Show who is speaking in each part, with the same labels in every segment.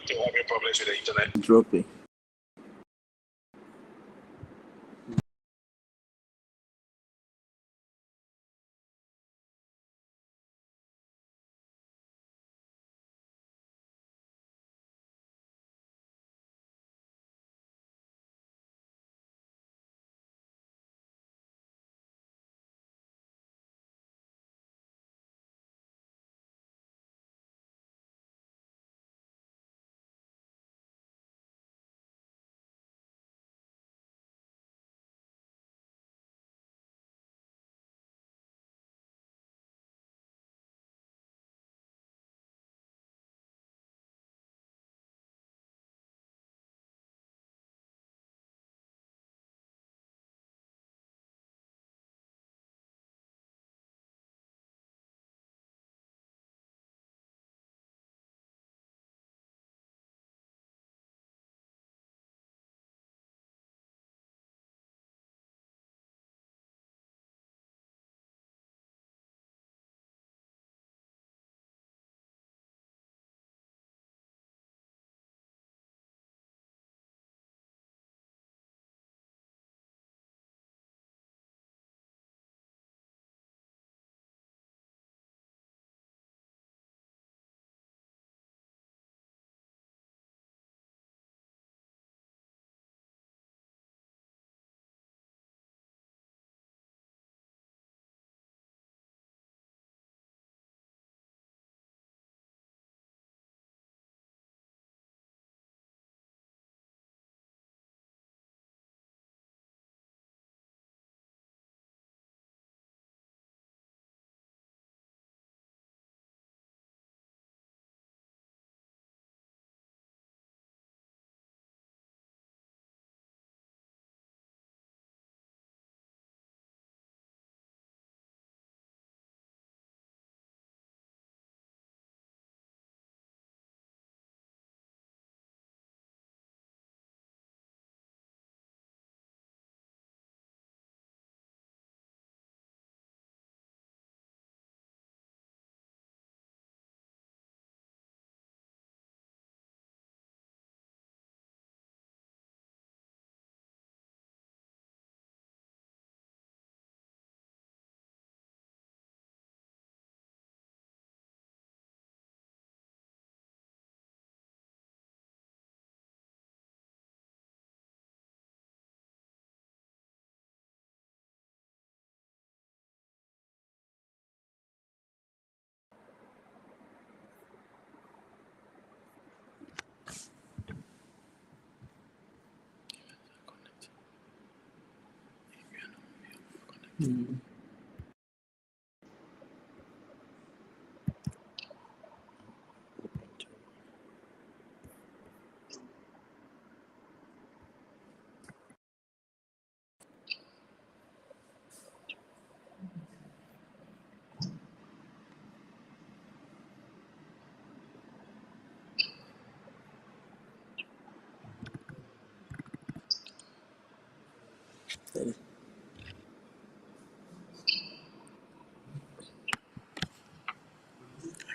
Speaker 1: still having problems with the internet.
Speaker 2: Dropping.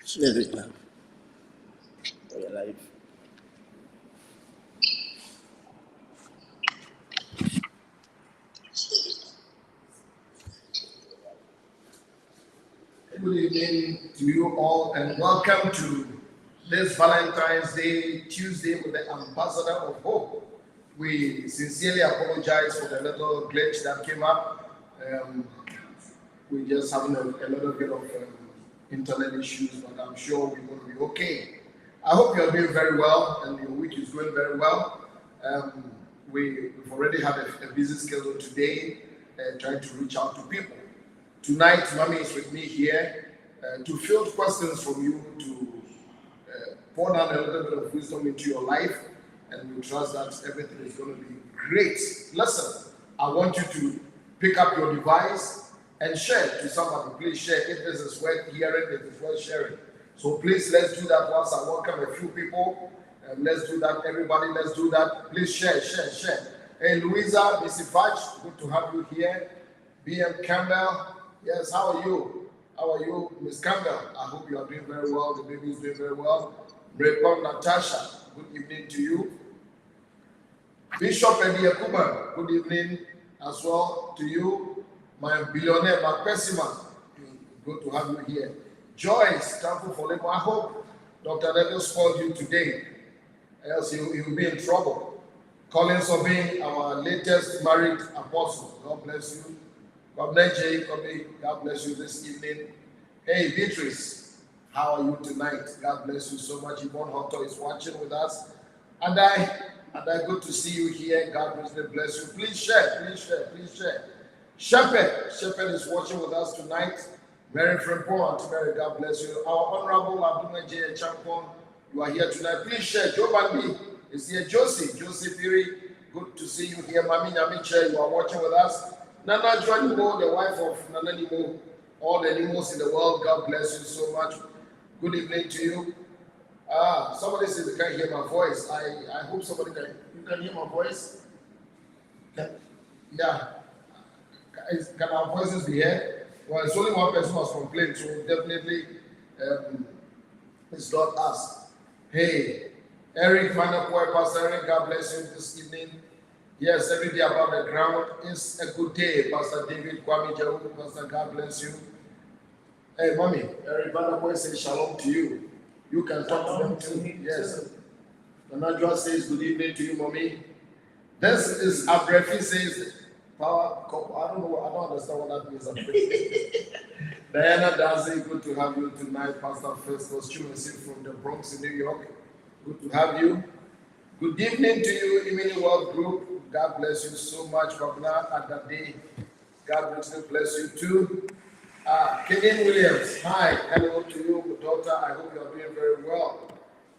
Speaker 2: Actually, love. Your life.
Speaker 3: Good evening to you all and welcome to this Valentine's Day, Tuesday with the Ambassador of Hope. We sincerely apologize for the little glitch that came up. We're just having a little bit of internet issues, but I'm sure we're going to be okay. I hope you're doing very well and your week is going very well. We've already had a busy schedule today, trying to reach out to people. Tonight, Mommy is with me here to field questions from you, to pour down a little bit of wisdom into your life, and we trust that everything is going to be great. Listen, I want you to pick up your device and share it to somebody. Please share if this is worth hearing, if it's worth sharing. So please, let's do that once I welcome a few people. Let's do that, everybody, let's do that. Please share. Hey, Louisa, Missy Fudge, good to have you here. BM Campbell, yes, how are you? How are you, Miss Campbell? I hope you are doing very well. The baby is doing very well. Reverend Natasha, good evening to you. Bishop Ediakuba, good evening as well to you. My billionaire, Macpessima, good to have you here. Joyce, thankful for labor. I hope Dr. Neville spoiled you today, else you'll be in trouble. Colin Sobin, our latest married apostle, God bless you. God bless you, God bless you this evening. Hey, Beatrice, how are you tonight? God bless you so much. Yvonne Hotto is watching with us. And I good to see you here. God bless you. Please share, please share, please share. Shepherd is watching with us tonight. Mary Frempong, Auntie Mary, God bless you. Our Honorable Abdullah J. Champon, you are here tonight. Please share. Joe Bandi is here. Josie Piri, good to see you here. Mami Nyamiche, you are watching with us. Nana Joanimo, the wife of Nana Nimo, all the Nimos in the world, God bless you so much. Good evening to you. Somebody says they can't hear my voice. I hope somebody can hear my voice. Yeah. Can our voices be heard? Well, it's only one person who has complained, so definitely it's not us. Hey, Eric Manapoy, Pastor Eric, God bless you this evening. Yes, every day above the ground is a good day. Pastor David Kwame Jehu, Pastor, God bless you. Hey, mommy, Eric Manapoy says shalom to you. You can talk to them too. Yes. Nanadra says good evening to you, mommy. This is Abrefi says power couple. I don't understand what that means. Diana Dazi, good to have you tonight. Pastor Festus Chumesi from the Bronx in New York. Good to have you. Good evening to you, Imini World Group. God bless you so much, Babna Adade. God bless you too. Kenyon Williams, hi, hello to you, daughter. I hope you are doing very well.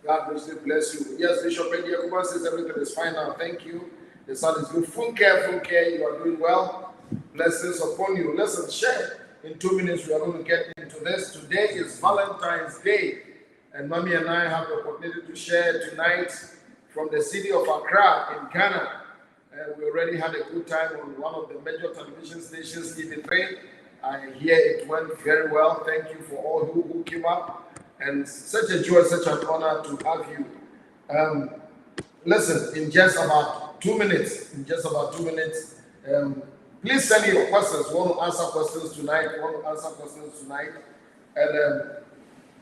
Speaker 3: God bless you. Yes, Bishop Ediakuba says everything is fine now. Thank you. The sun is good. Full care, you are doing well. Blessings upon you. Listen, share. In 2 minutes, we are going to get into this. Today is Valentine's Day, and Mommy and I have the opportunity to share tonight from the city of Accra in Ghana. We already had a good time on one of the major television stations, TV3. I hear it went very well. Thank you for all who came up. And such a joy, such an honor to have you. Listen, in just about 2 minutes, please send me your questions. We want to answer questions tonight. And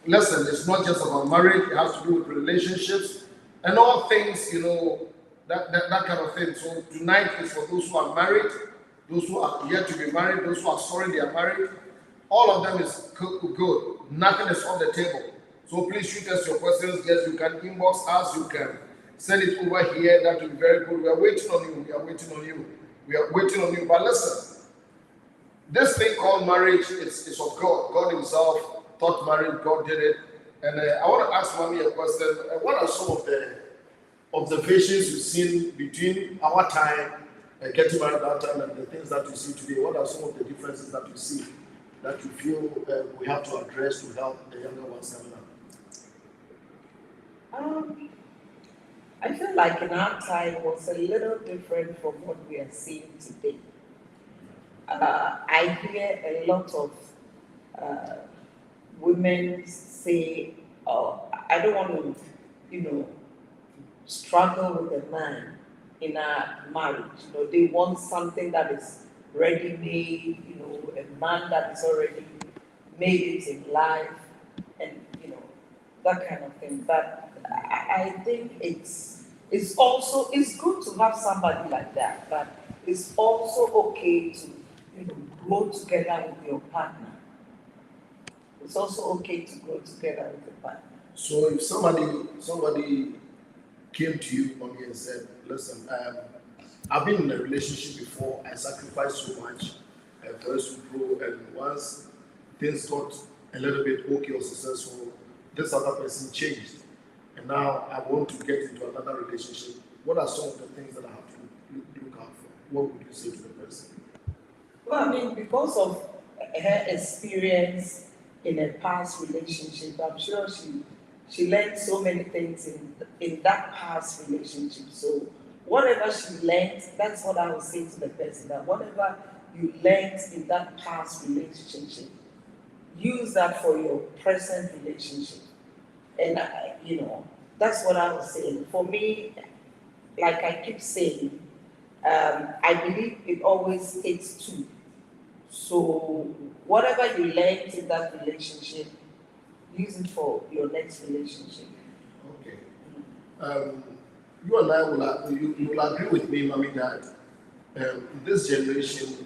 Speaker 3: listen, it's not just about marriage. It has to do with relationships and all things, that kind of thing. So tonight is for those who are married, those who are yet to be married, those who are sorry they are married. All of them is good. Nothing is on the table. So please shoot us your questions. Yes, you can inbox us. You can send it over here. That will be very good. We are waiting on you. But listen, this thing called marriage is of God. God himself taught marriage. God did it. And I want to ask Mommy a question. What are some of the observations you've seen between our time getting married that time and the things that you see today? What are some of the differences that you see that you feel we have to address to help the younger ones coming up?
Speaker 1: I feel like in our time was a little different from what we are seeing today. I hear a lot of women say, "Oh, I don't want to, struggle with a man in a marriage. They want something that is ready-made, a man that is already made it in life, and that kind of thing." But I think it's good to have somebody like that, but it's also okay to grow together with your partner. It's also okay to grow together with your partner.
Speaker 3: So if somebody came to you, Mommy, and said, "Listen, I've been in a relationship before. I sacrificed so much for us to grow, and once things got a little bit okay or successful, this other person changed, and now I want to get into another relationship. What are some of the things that I have to look out for?" What would you say to the person?
Speaker 1: Well, because of her experience in a past relationship, I'm sure she learned so many things in that past relationship. So whatever she learned, that's what I would say to the person, that whatever you learned in that past relationship, use that for your present relationship. And that's what I was saying. For me, like I keep saying, I believe it always takes two. So whatever you learned in that relationship, use it for your next relationship.
Speaker 3: Okay. Um, you and I you will agree with me, Mommy, that in this generation,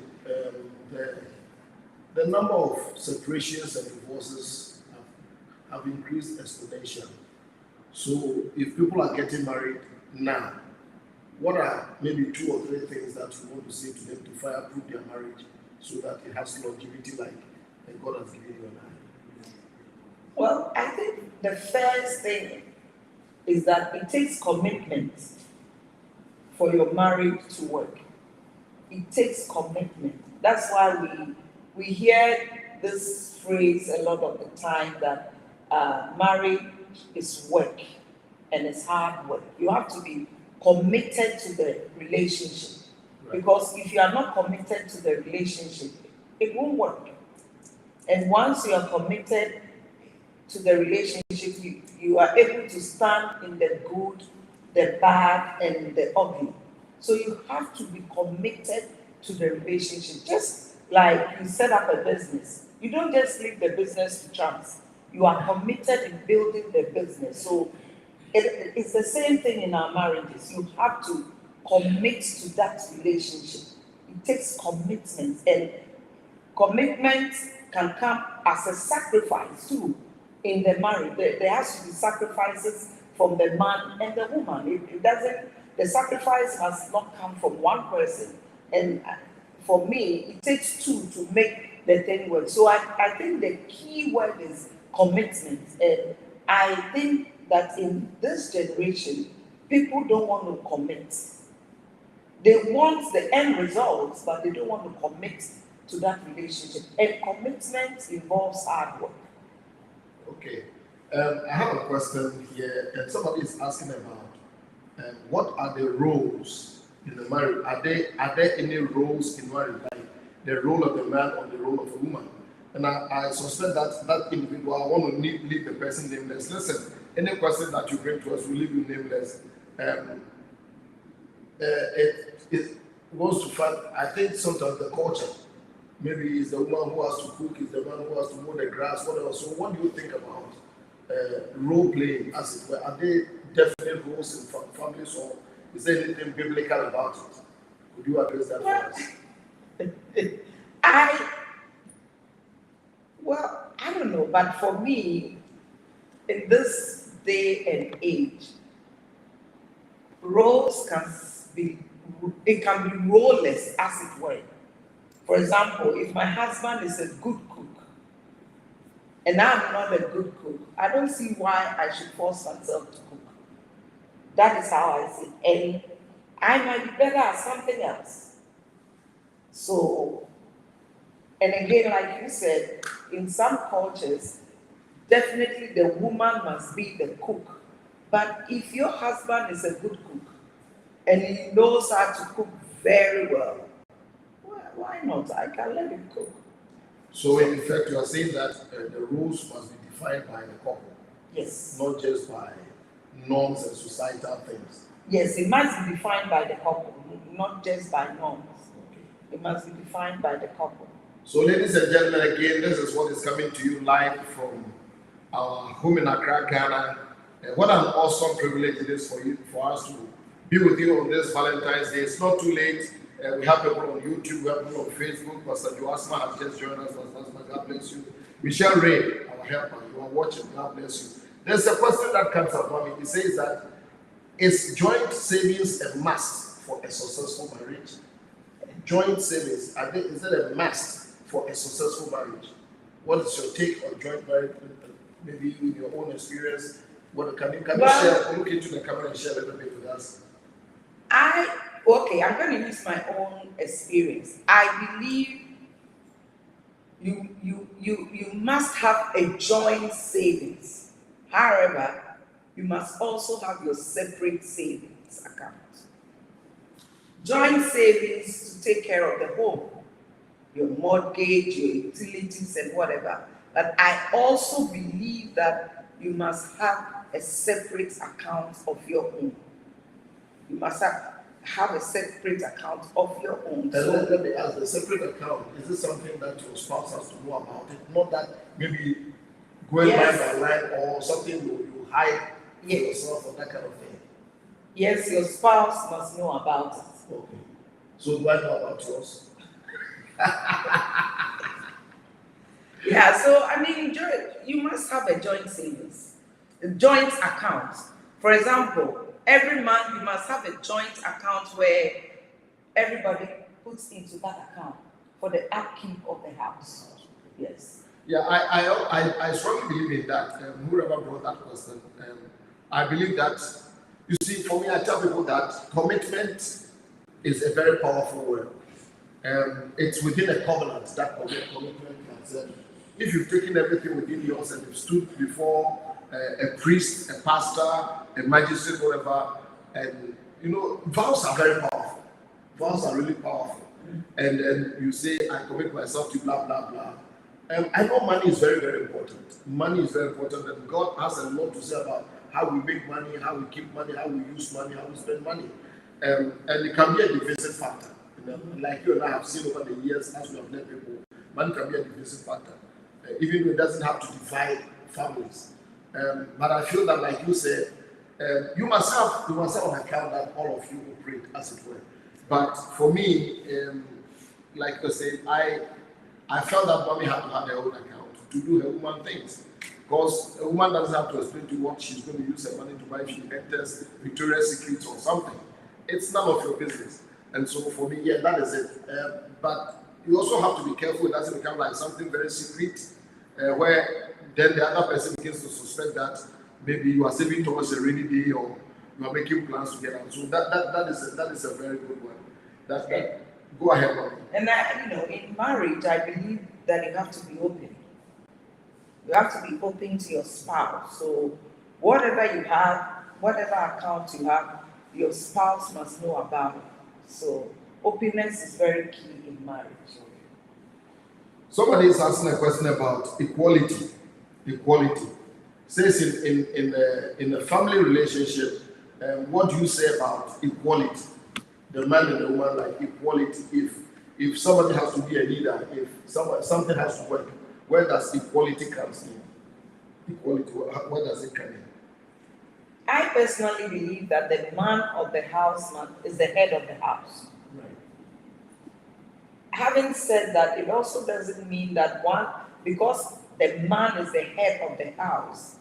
Speaker 3: the number of separations and divorces have increased exponentially. So if people are getting married now, what are maybe 2 or 3 things that you want to say to them to fireproof their marriage so that it has longevity like God has given you and I?
Speaker 1: Well, I think the first thing is that it takes commitment for your marriage to work. It takes commitment. That's why we hear this phrase a lot of the time that marriage is work and it's hard work. You have to be committed to the relationship.
Speaker 3: Right.
Speaker 1: Because if you are not committed to the relationship, it won't work. And once you are committed to the relationship, you are able to stand in the good, the bad, and the ugly. So you have to be committed to the relationship. Just like you set up a business, you don't just leave the business to chance. You are committed in building the business. So it's the same thing in our marriages. You have to commit to that relationship. It takes commitment, and commitment can come as a sacrifice too in the marriage. There has to be sacrifices from the man and the woman. It doesn't, the sacrifice must not come from one person. And for me, it takes two to make the thing work. So I think the key word is commitment. And I think that in this generation, people don't want to commit. They want the end results, but they don't want to commit to that relationship. And commitment involves hard work.
Speaker 3: Okay. I have a question here, and somebody is asking about what are the roles in the marriage? Are there any roles in marriage, like the role of the man or the role of a woman? And I suspect that individual, I want to leave the person nameless. Listen, any question that you bring to us, we'll leave you nameless. It goes to find, I think sometimes the culture, maybe it's the woman who has to cook, it's the man who has to mow the grass, whatever. So what do you think about role playing, as it were? Are they definite roles in families, or is there anything biblical about it? Could you address that for us?
Speaker 1: I don't know, but for me, in this day and age, roles can be rolless, as it were. For example, if my husband is a good cook and I'm not a good cook, I don't see why I should force myself to cook. That is how I see it. And I might be better at something else. So, and again, like you said, in some cultures, definitely the woman must be the cook. But if your husband is a good cook and he knows how to cook very well, why not? I can let him cook.
Speaker 3: So in effect, you are saying that the rules must be defined by the couple.
Speaker 1: Yes.
Speaker 3: Not just by norms and societal things.
Speaker 1: Yes, it must be defined by the couple, not just by norms.
Speaker 3: Okay.
Speaker 1: It must be defined by the couple.
Speaker 3: So, ladies and gentlemen, again, this is what is coming to you live from our home in Accra, Ghana. And what an awesome privilege it is for us to be with you on this Valentine's Day. It's not too late. We have people on YouTube, we have people on Facebook. Pastor Joasma has just joined us. Pastor Joasma, God bless you. Michelle Ray, our helper, you are watching. God bless you. There's a question that comes up, mommy. It says that, is joint savings a must for a successful marriage? Joint savings, is it a must for a successful marriage? What is your take on joint marriage? Maybe in your own experience. Can you share? Look into the camera and share a little bit with us.
Speaker 1: I'm going to use my own experience. I believe you must have a joint savings. However, you must also have your separate savings account. Joint savings to take care of the home, your mortgage, your utilities, and whatever. But I also believe that you must have a separate account of your own. You must have a separate account of your own.
Speaker 3: And let me ask, the separate account, is this something that your spouse has to know about it? Not that maybe going line by line or something you hide for yourself or that kind of thing?
Speaker 1: Yes, your spouse must know about it.
Speaker 3: Okay. So do I know about yours?
Speaker 1: Yeah, so I mean, you must have a joint savings, a joint account. For example, every month you must have a joint account where everybody puts into that account for the upkeep of the house. Yes.
Speaker 3: Yeah, I strongly believe in that. Whoever brought that question, I believe that. You see, for me, I tell people that commitment is a very powerful word. It's within a covenant that commitment can say. If you've taken everything within yours and you've stood before a priest, a pastor, a magistrate, whatever, and vows are very powerful. Vows are really powerful. And you say, I commit myself to blah, blah, blah. I know money is very, very important. Money is very important, and God has a lot to say about how we make money, how we keep money, how we use money, how we spend money. And it can be a divisive factor. Like you and I have seen over the years as we have met people, money can be a divisive factor. Even though it doesn't have to divide families. But I feel that, like you said, you must have an account that all of you operate, as it were. But for me, like I said, I felt that mommy had to have her own account to do her woman things. Because a woman doesn't have to explain to you what she's going to use her money to buy if she enters Victoria's Secret or something. It's none of your business. And so for me, yeah, that is it. But you also have to be careful it doesn't become like something very secret, where then the other person begins to suspect that maybe you are saving towards a rainy day or you are making plans to get out. So that is a very good one. Go ahead, Mom.
Speaker 1: And in marriage, I believe that you have to be open. You have to be open to your spouse. So whatever you have, whatever account you have, your spouse must know about it. So openness is very key in marriage.
Speaker 3: Somebody is asking a question about equality. Equality. Says in a family relationship, what do you say about equality? The man and the woman, like equality. If somebody has to be a leader, if something has to work, where does equality come in? Equality, where does it come in?
Speaker 1: I personally believe that the man of the house is the head of the house.
Speaker 3: Right.
Speaker 1: Having said that, it also doesn't mean that because the man is the head of the house,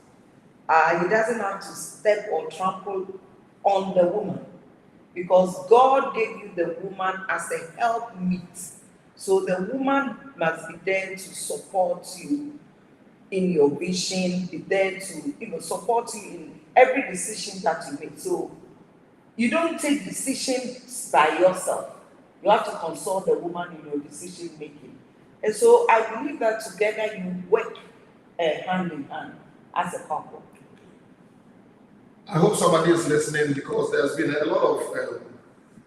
Speaker 1: he doesn't have to step or trample on the woman. Because God gave you the woman as a helpmeet. So the woman must be there to support you in your vision, be there to support you in every decision that you make. So you don't take decisions by yourself. You have to consult the woman in your decision making. And so I believe that together you work hand in hand as a couple.
Speaker 3: I hope somebody is listening, because there's been a lot of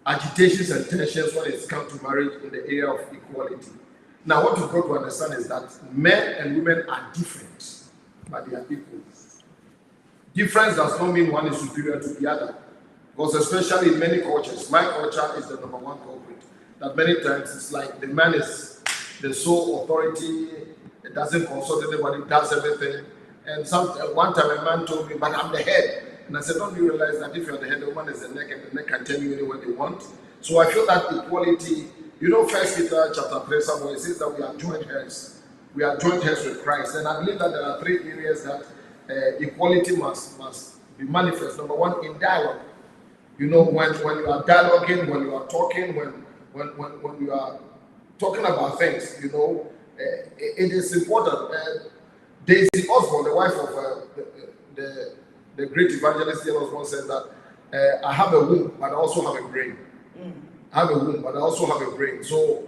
Speaker 3: agitations and tensions when it's come to marriage in the area of equality. Now, what you've got to understand is that men and women are different, but they are equal. Difference does not mean one is superior to the other, because especially in many cultures, my culture is the number one culprit. That many times it's like the man is the sole authority, it doesn't consult anybody, does everything. And one time a man told me, but I'm the head. And I said, don't you realize that if you're the head, the woman is the neck, and the neck can tell you anywhere they want? So I feel that equality, 1 Peter chapter 3, somewhere it says that we are joint heirs. We are joint heirs with Christ. And I believe that there are 3 areas that equality must be manifest. Number one, in dialogue. When you are dialoguing, when you are talking, when you are talking about things, it is important. Daisy Osborne, the wife of the great evangelist Daisy Osborne, said that I have a womb, but I also have a brain. I have a womb, but I also have a brain. So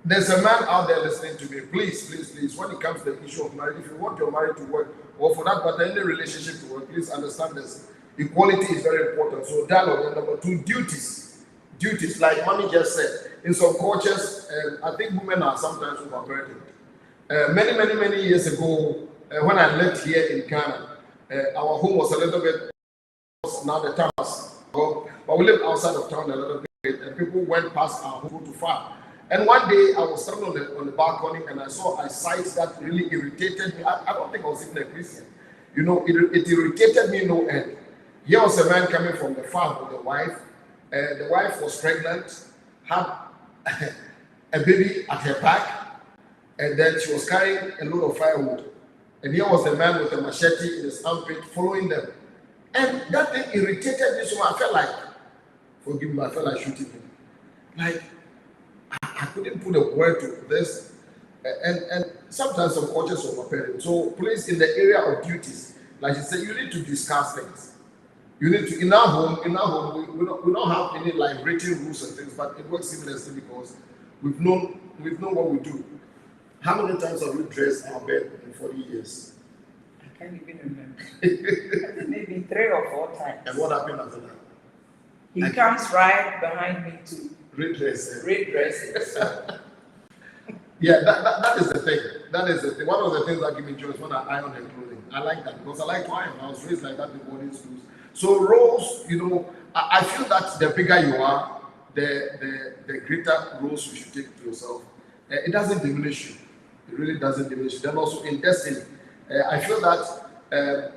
Speaker 3: there's a man out there listening to me. Please, when it comes to the issue of marriage, if you want your marriage to work, or for that matter, any relationship to work, please understand this. Equality is very important. So dialogue. And number 2, duties. Duties, like Mommy just said. In some cultures, I think women are sometimes overburdened. Many years ago, when I lived here in Ghana, Our home was a little bit, now the town was, but we lived outside of town a little bit, and people went past our home too far. And one day I was standing on the balcony and I saw a sight that really irritated me. I don't think I was even a Christian. You know, it irritated me no end. Here was a man coming from the farm with a wife. The wife was pregnant, had a baby at her back, and then she was carrying a load of firewood. And here was the man with a machete in his armpit following them. And that thing irritated me so much. I felt like, forgive me, I felt like shooting him. Like, I couldn't put a word to this. And sometimes some cultures overparent. So please, in the area of duties, like you said, you need to discuss things. You need to, in our home, we don't have any like written rules and things, but it works seamlessly because we've known what we do. How many times have we dressed our bed in 40 years?
Speaker 1: I can't even remember. Maybe 3 or 4 times.
Speaker 3: And what happened after that?
Speaker 1: He comes right behind me to
Speaker 3: redress. Yeah, that is the thing. That is the thing. One of the things that give me joy is when I iron and clothing. I like that because I like to iron. I was raised like that in boarding schools. So roles, you know, I feel that the bigger you are, the greater roles you should take to yourself. It doesn't diminish you. It really doesn't diminish you. Then also in destiny, I feel that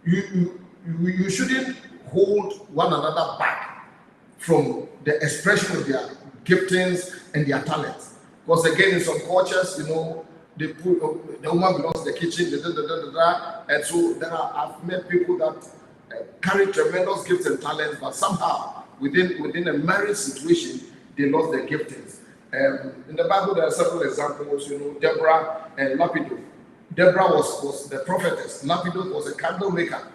Speaker 3: you shouldn't hold one another back from the expression of their giftings and their talents. Because again, in some cultures, you know, they put the woman belongs to the kitchen, and so then I've met people that carry tremendous gifts and talents, but somehow within a marriage situation, they lost their giftings. In the Bible, there are several examples. You know, Deborah and Lapido. Deborah was the prophetess. Lapido was a candle maker.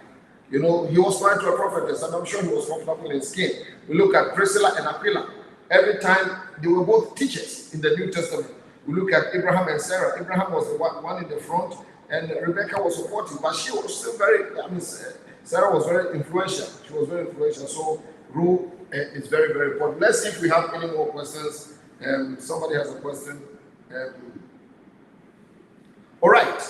Speaker 3: You know, he was married to a prophetess, and I'm sure he was comfortable in skin. We look at Priscilla and Aquila. Every time they were both teachers in the New Testament. We look at Abraham and Sarah. Abraham was the one in the front, and Rebecca was supporting, but she was still Sarah was very influential. She was very influential. So rule is very, very important. Let's see if we have any more questions. Somebody has a question. All right.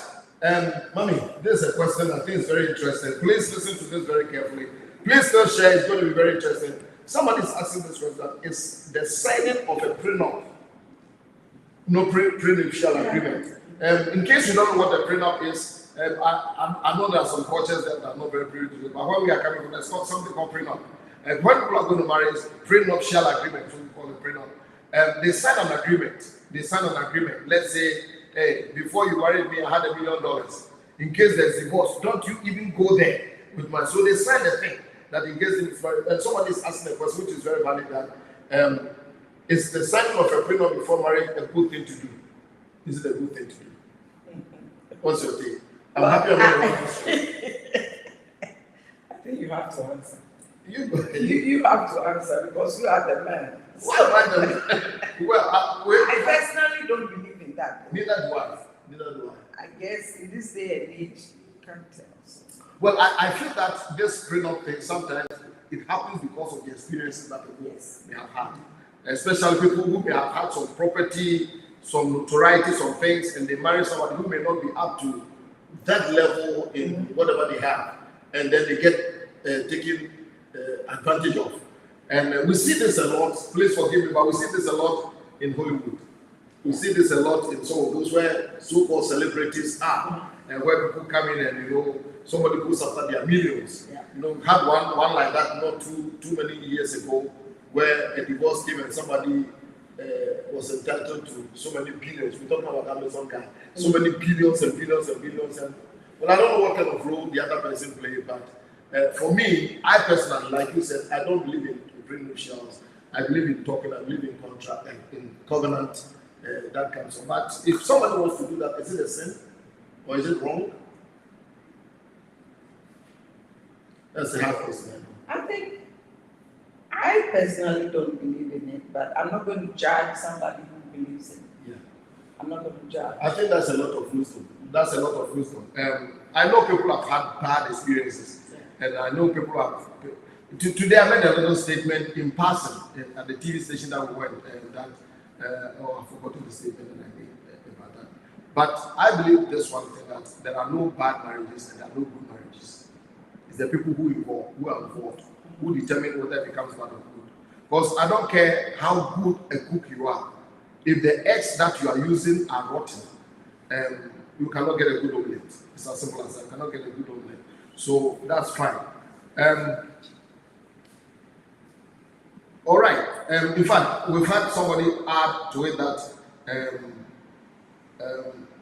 Speaker 3: Mommy, this is a question I think is very interesting. Please listen to this very carefully. Please don't share. It's going to be very interesting. Somebody is asking this question. Is the signing of a prenup, prenuptial agreement? In case you don't know what the prenup is, I know there are some cultures that are not very privy to it, but where we are coming from, there's something called prenup. And when people are going to marry, it's prenuptial agreement, so we call it prenup. They sign an agreement. Let's say, hey, before you married me, I had $1 million. In case there's divorce, don't you even go there with my. So they sign the thing that in case it's married. And somebody is asking a question, which is very valid, that is the signing of a prenup before marriage a good thing to do? Is it a good thing to do? What's your take? I'm happy about it.
Speaker 1: I think you have to answer.
Speaker 3: You
Speaker 1: have to answer because you are the man.
Speaker 3: Why am I the man? Well,
Speaker 1: I personally don't believe in that.
Speaker 3: Neither do I.
Speaker 1: I guess in this day and age, you can't tell.
Speaker 3: Well, I feel that this prenup thing sometimes it happens because of the experiences that people may have had. Especially people who may have had some property, some notoriety, some things, and they marry somebody who may not be up to that level in whatever they have, and then they get taken advantage of. And we see this a lot. Please forgive me, but we see this a lot in Hollywood. We see this a lot in some of those where so-called celebrities are, and where people come in and somebody goes after their millions.
Speaker 1: Yeah.
Speaker 3: Had one like that not too many years ago, where a divorce came and somebody was entitled to so many billions. We're talking about Amazon guy. So many billions and billions and billions. And well, I don't know what kind of role the other person played, but for me, I personally, like you said, I don't believe in prenuptials. I believe in talking. I believe in contract and in covenant. That comes from. But if somebody wants to do that, is it a sin or is it wrong? That's a hard question.
Speaker 1: I personally don't believe in it, but I'm not going to judge somebody who believes in it.
Speaker 3: Yeah.
Speaker 1: I'm not going to judge.
Speaker 3: I think that's a lot of wisdom. I know people have had bad experiences, and I know people have. Today I made a little statement in passing at the TV station that we went, I've forgotten the statement that I made about that. But I believe this one thing, that there are no bad marriages and there are no good marriages. It's the people who are involved, who determine whether it becomes bad or good. Because I don't care how good a cook you are. If the eggs that you are using are rotten, you cannot get a good omelette. It's as simple as that. You cannot get a good omelette. So that's fine. All right. In fact, we've had somebody add to it that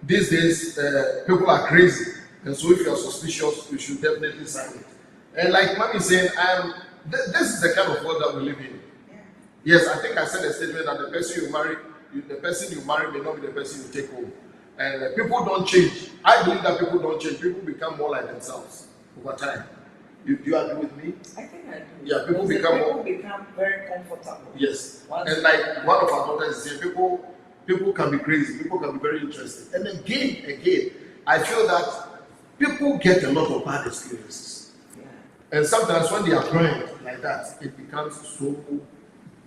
Speaker 3: these days people are crazy, and so if you are suspicious, you should definitely sign it. And like Mommy saying, this is the kind of world that we live in. Yes, I think I said a statement that the person you marry may not be the person you take home. And people don't change. I believe that people don't change. People become more like themselves over time. Do you agree with me?
Speaker 1: I think I do.
Speaker 3: Yeah, people become
Speaker 1: very comfortable.
Speaker 3: Yes. And like one of our daughters is saying, people can be crazy, people can be very interested. And again, I feel that people get a lot of bad experiences.
Speaker 1: Yeah.
Speaker 3: And sometimes when they are growing like that, it becomes so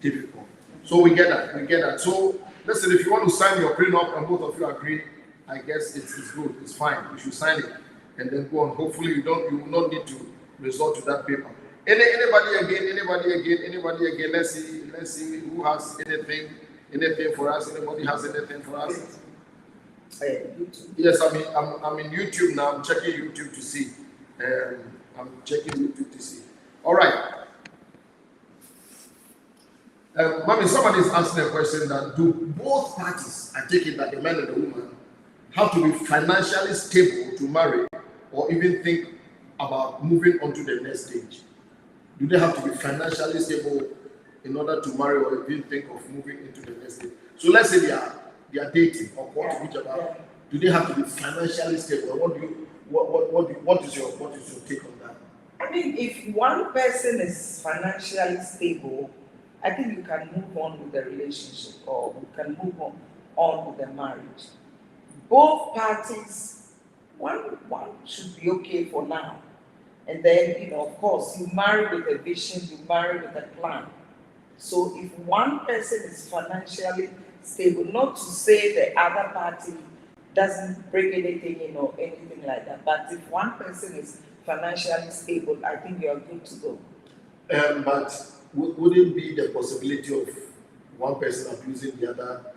Speaker 3: difficult. So we get that. So listen, if you want to sign your prenup and both of you agree, I guess it's good, it's fine. You should sign it and then go on. Hopefully you will not need to resort to that paper. Anybody again? Let's see who has anything for us. Anybody has anything for us? Yes, I'm in YouTube now. I'm checking YouTube to see. All right. Mommy, somebody is asking a question that do both parties, I take it that the man and the woman, have to be financially stable to marry or even think about moving on to the next stage? Do they have to be financially stable in order to marry or even think of moving into the next stage? So let's say they are dating or whichever. Do they have to be financially stable? What is your take on that?
Speaker 1: I mean, if one person is financially stable, I think you can move on with the relationship or you can move on with the marriage. Both parties, one should be okay for now. And then, of course, you marry with a vision, you marry with a plan. So if one person is financially stable, not to say the other party doesn't bring anything in or anything like that, but if one person is financially stable, I think you're good to go.
Speaker 3: But wouldn't be the possibility of one person abusing the other?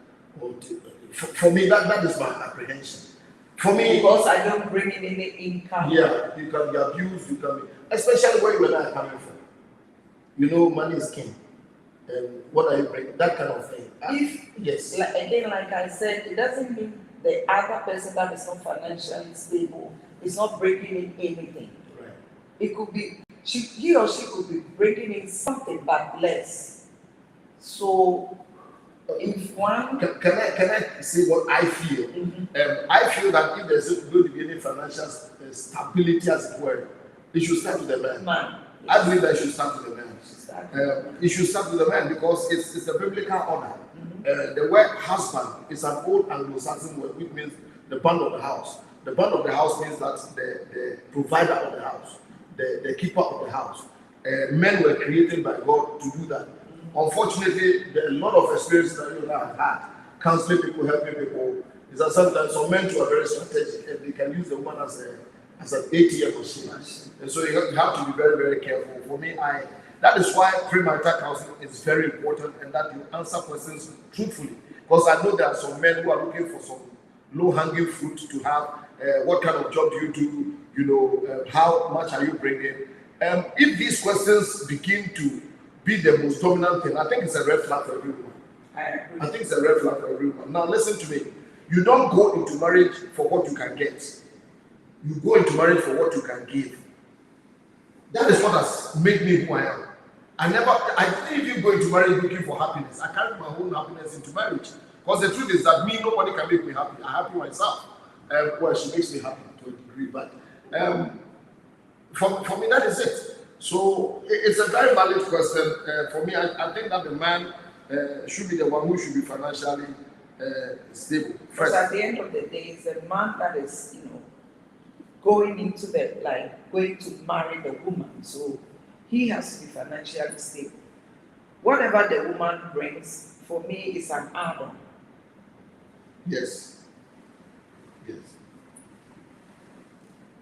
Speaker 3: For me, that is my apprehension. For me,
Speaker 1: because I don't bring in any income.
Speaker 3: Yeah, you can be abused, you can be, especially where you and I are coming from. Money is king. And what are you bringing? That kind of thing. Yes.
Speaker 1: Like I said, it doesn't mean the other person that is not financially stable is not bringing in anything.
Speaker 3: Right.
Speaker 1: It could be he or she could be bringing in something but less. So if one
Speaker 3: can I say what I feel?
Speaker 1: Mm-hmm.
Speaker 3: I feel that if there's going to be any financial stability, as it were, it should start with the man. I believe that it should start with the man. It should start with the man because it's a biblical order. Mm-hmm. The word husband is an old Anglo-Saxon word, which means the band of the house. The band of the house means that the provider of the house, the keeper of the house. Men were created by God to do that. Unfortunately, there are a lot of experiences that you and I have had, counseling people, helping people, is that sometimes some men too are very strategic and they can use the woman as an ATM machine. And so you have to be very, very careful. For me, that is why premarital counseling is very important and that you answer questions truthfully. Because I know there are some men who are looking for some low-hanging fruit to have. What kind of job do you do? How much are you bringing? If these questions begin to be the most dominant thing, I think it's a red flag for everyone. I think it's a red flag for everyone. Now listen to me. You don't go into marriage for what you can get. You go into marriage for what you can give. That is what has made me who I am. I didn't even go into marriage looking for happiness. I carried my own happiness into marriage. Because the truth is that nobody can make me happy. I happy myself. Well, she makes me happy to a degree, but for me, that is it. So it's a very valid question. For me, I think that the man should be the one who should be financially stable.
Speaker 1: Because at the end of the day, it's a man that is, going to marry the woman. So he has to be financially stable. Whatever the woman brings, for me, is an add-on.
Speaker 3: Yes.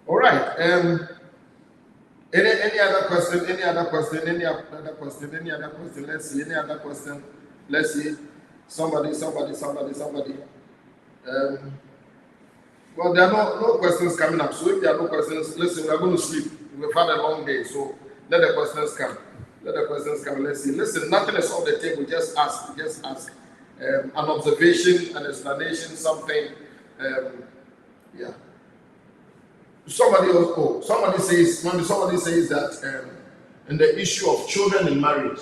Speaker 3: All right. Any other question? Any other question? Any other question? Any other question? Let's see. Any other question? Let's see. Somebody. Well, there are no questions coming up. So if there are no questions, listen, we are going to sleep. We've had a long day, so let the questions come. Let's see. Listen, nothing is on the table. Just ask. An observation, an explanation, something. Yeah. Somebody says that in the issue of children in marriage,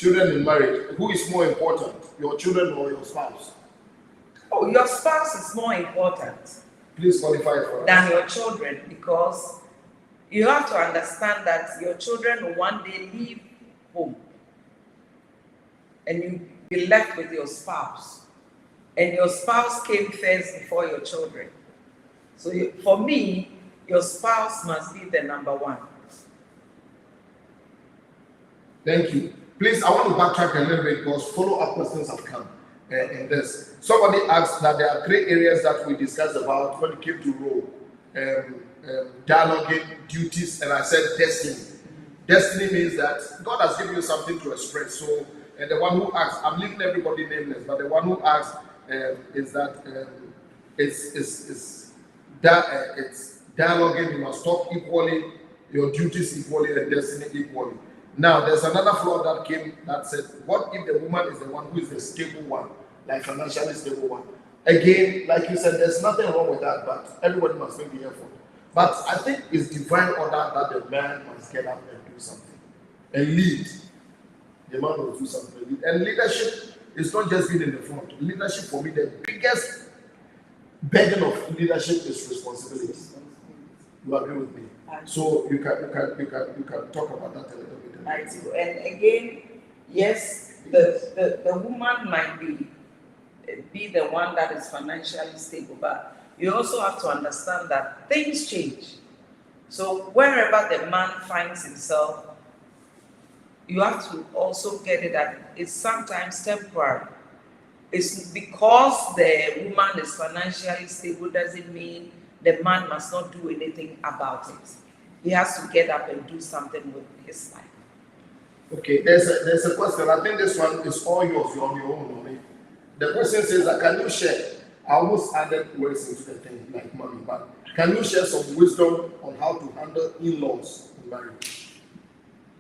Speaker 3: who is more important, your children or your spouse?
Speaker 1: Oh, your spouse is more important.
Speaker 3: Please qualify for us.
Speaker 1: Than your children, because you have to understand that your children will one day leave home and you be left with your spouse. And your spouse came first before your children. So for me, your spouse must be the number one.
Speaker 3: Thank you. Please, I want to backtrack a little bit because follow-up questions have come in this. Somebody asked that there are 3 areas that we discussed about when it came to role. Dialoguing, duties, and I said destiny. Destiny means that God has given you something to express. So, and the one who asks, I'm leaving everybody nameless, but the one who asks is that it's dialoguing. You must talk equally, your duties equally, and destiny equally. Now, there's another flaw that came that said, what if the woman is the one who is the stable one, like financially stable one? Again, like you said, there's nothing wrong with that, but everybody must make the effort. But I think it's divine order that the man must get up and do something and lead. The man will do something. And leadership is not just being in the front. Leadership, for me, the biggest burden of leadership is responsibility. You agree with me? So you can talk about that a little bit.
Speaker 1: I do. And again, yes, the woman might be the one that is financially stable, but you also have to understand that things change. So wherever the man finds himself, you have to also get it that it's sometimes temporary. It's because the woman is financially stable doesn't mean the man must not do anything about it. He has to get up and do something with his life.
Speaker 3: Okay, there's a question. I think this one is all yours. You're on your own, mommy. The question says that can you share? I almost added words into the thing like mommy, but can you share some wisdom on how to handle in-laws in marriage?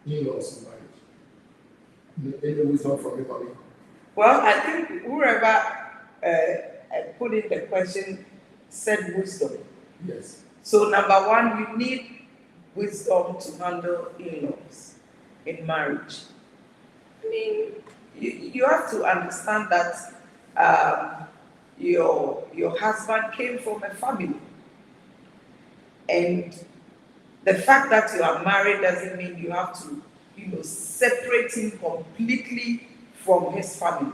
Speaker 3: In-laws in marriage. Any wisdom from you, mommy?
Speaker 1: Well, I think whoever put in the question said wisdom.
Speaker 3: Yes.
Speaker 1: So number one, you need wisdom to handle in-laws in marriage. I mean, you have to understand that your husband came from a family, and the fact that you are married doesn't mean you have to, separate him completely from his family.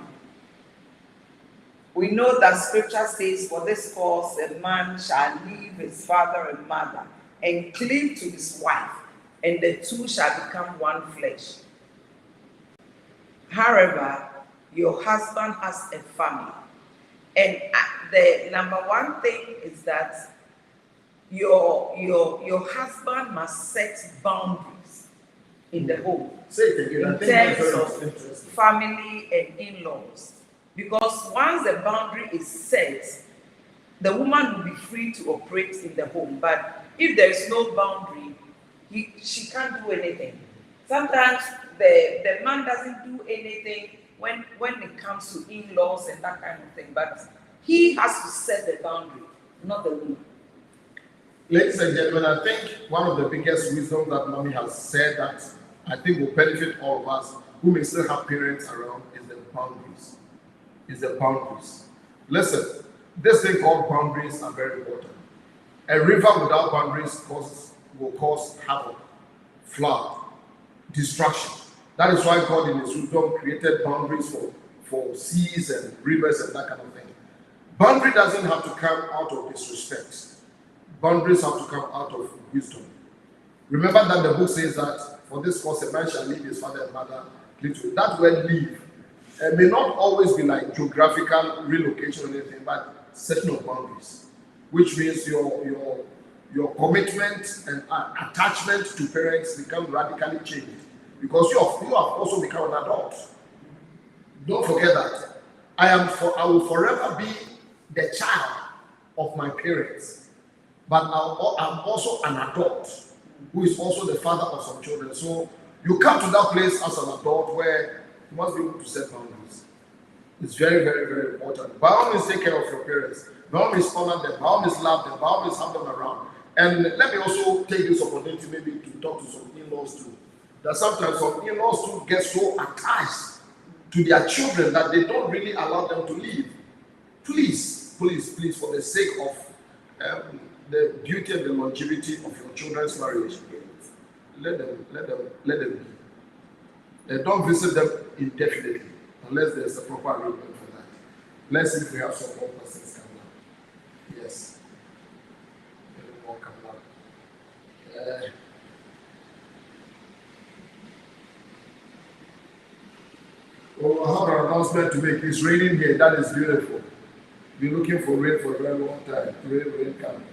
Speaker 1: We know that scripture says, for this cause a man shall leave his father and mother and cleave to his wife, and the two shall become one flesh. However, your husband has a family. And the number one thing is that your husband must set boundaries in the home.
Speaker 3: Say it again.
Speaker 1: In terms of family and in-laws. Because once the boundary is set, the woman will be free to operate in the home. But if there is no boundary, she can't do anything. Sometimes the man doesn't do anything when it comes to in-laws and that kind of thing. But he has to set the boundary, not the woman.
Speaker 3: Ladies and gentlemen, I think one of the biggest wisdom that mommy has said that I think will benefit all of us who may still have parents around is the boundaries. Listen, this thing called boundaries are very important. A river without boundaries will cause havoc, flood, destruction. That is why God in his wisdom created boundaries for seas and rivers and that kind of thing. Boundary doesn't have to come out of disrespect. Boundaries have to come out of wisdom. Remember that the book says that for this cause a man shall leave his father and mother. That word leave may not always be like geographical relocation or anything, but setting of boundaries, which means your your commitment and attachment to parents become radically changed because you have also become an adult. Don't forget that. I will forever be the child of my parents, but I'm also an adult who is also the father of some children. So you come to that place as an adult where you must be able to set boundaries. It's very, very, very important. By all means, take care of your parents. By all means, honor them. By all means, love them. By all means, have them around. And let me also take this opportunity maybe to talk to some in-laws too. That sometimes some in-laws too get so attached to their children that they don't really allow them to leave. Please, please, please, for the sake of the beauty and the longevity of your children's marriage, let them be. Don't visit them indefinitely unless there's a proper arrangement for that. Let's see if we have some more persons coming up. Yes. Any more coming up? Oh, I have an announcement to make. It's raining here. That is beautiful. Been looking for rain for a very long time. Rain coming.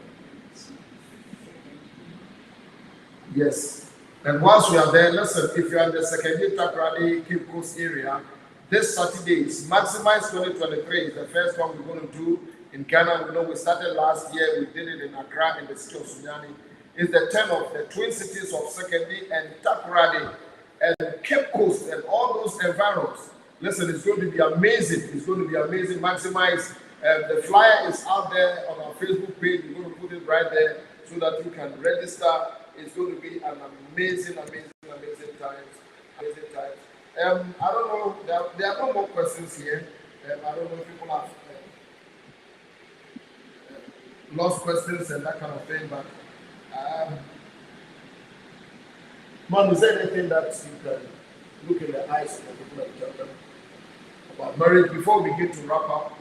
Speaker 3: Yes. And once we are there, listen, if you are in the Secondary Takrady Cape Coast area, this Saturday is Maximize 2023 is the first one we're going to do in Ghana. We know we started last year, we did it in Accra in the city of Sunyani. It's the 10 of the twin cities of Secondary and Takrady and Cape Coast and all those environs. Listen, it's going to be amazing. It's going to be amazing. Maximize. The flyer is out there on our Facebook page. We're going to put it right there so that you can register. It's going to be an amazing time. Amazing time. I don't know. There are no more questions here. I don't know if people have lost questions and that kind of thing. But Mom, is there anything that you can look in the eyes of the people that tell them about marriage before we get to wrap up?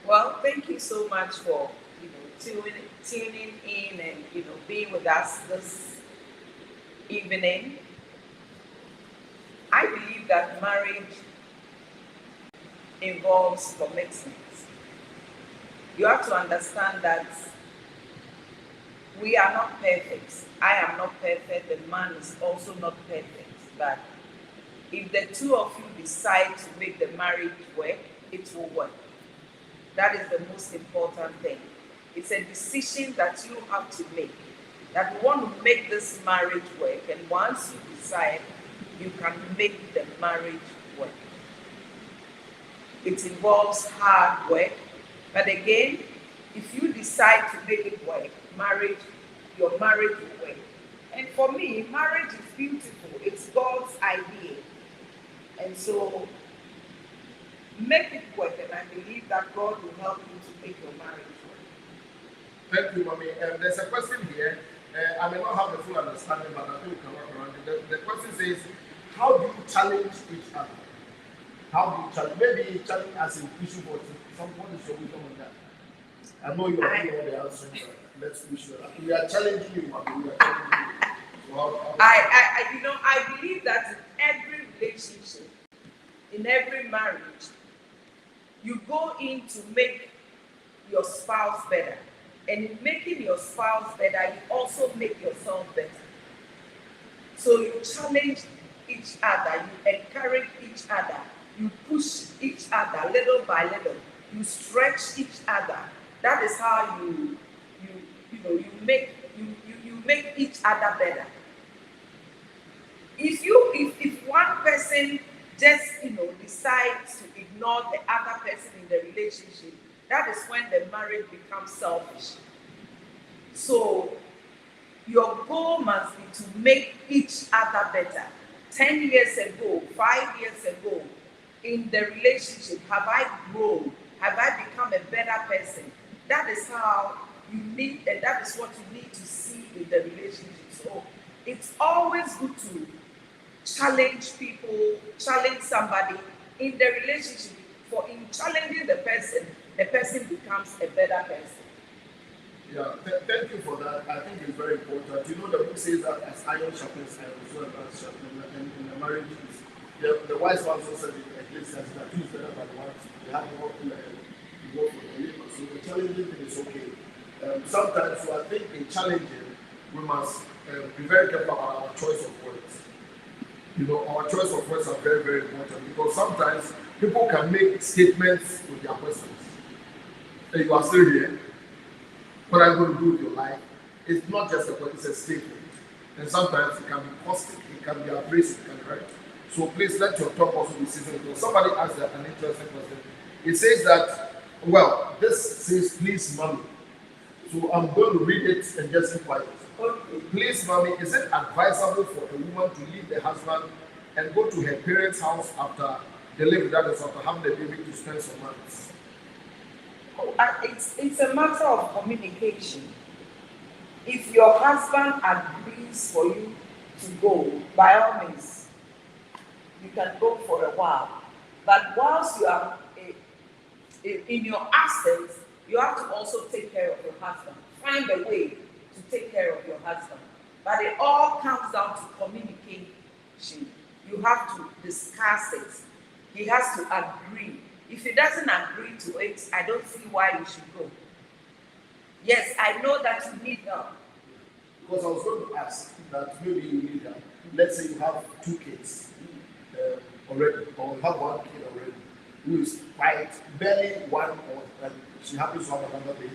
Speaker 1: Well, thank you so much for tuning in and being with us this evening. I believe that marriage involves commitment. You have to understand that we are not perfect. I am not perfect. The man is also not perfect. But if the two of you decide to make the marriage work, it will work. That is the most important thing. It's a decision that you have to make, that you want to make this marriage work. And once you decide, you can make the marriage work. It involves hard work. But again, if you decide to make it work, your marriage will work. And for me, marriage is beautiful. It's God's idea. And so, make it work, and I believe that God will help you to make your marriage work.
Speaker 3: Thank you, Mommy. There's a question here. I may not have the full understanding, but I think we can work around it. The question says, how do you challenge each other? How do you challenge? Maybe challenge as an issue, but what is your wisdom on that? I know you are here on the answer, but let's be sure. We are challenging you, Mommy. We are challenging you.
Speaker 1: I believe that in every relationship, in every marriage, you go in to make your spouse better. And in making your spouse better, you also make yourself better. So you challenge each other, you encourage each other, you push each other little by little, you stretch each other. That is how you make each other better. If one person just decides to ignore the other person in the relationship, that is when the marriage becomes selfish. So your goal must be to make each other better. 10 years ago, 5 years ago, in the relationship, have I grown? Have I become a better person? That is how you need, and that is what you need to see in the relationship. So it's always good to challenge people, challenge somebody in the relationship. For in challenging the person becomes a better person.
Speaker 3: Yeah, thank you for that. I think it's very important. You know, the book says that as iron sharpens iron, so as sharpens, and in the marriage, the wise one also said in Ecclesiastes that two is better than one. They have more to go for the labor. So the challenging thing is okay. Sometimes when I think in challenging, we must be very careful about our choice of words. You know, our choice of words are very, very important because sometimes people can make statements with their questions. And you are still here. What are you going to do with your life? It's not just a question, it's a statement. And sometimes it can be caustic, it can be abrasive, it can hurt. So please let your talk also be seasoned. Because somebody asked an interesting question. It says that, well, this says, please, mommy. So I'm going to read it and just be quiet. Please, mommy, is it advisable for a woman to leave the husband and go to her parents' house after delivery, that is after having the baby, to spend some months?
Speaker 1: It's a matter of communication. If your husband agrees for you to go, by all means, you can go for a while. But whilst you are in your assets, you have to also take care of your husband. Find a way to take care of your husband. But it all comes down to communication. You have to discuss it. He has to agree. If he doesn't agree to it, I don't see why you should go. Yes, I know that you need help.
Speaker 3: Because I was going to ask that maybe you need help. Let's say you have 2 kids already, or you have 1 kid already, who is quite barely 1, or she happens to have another baby.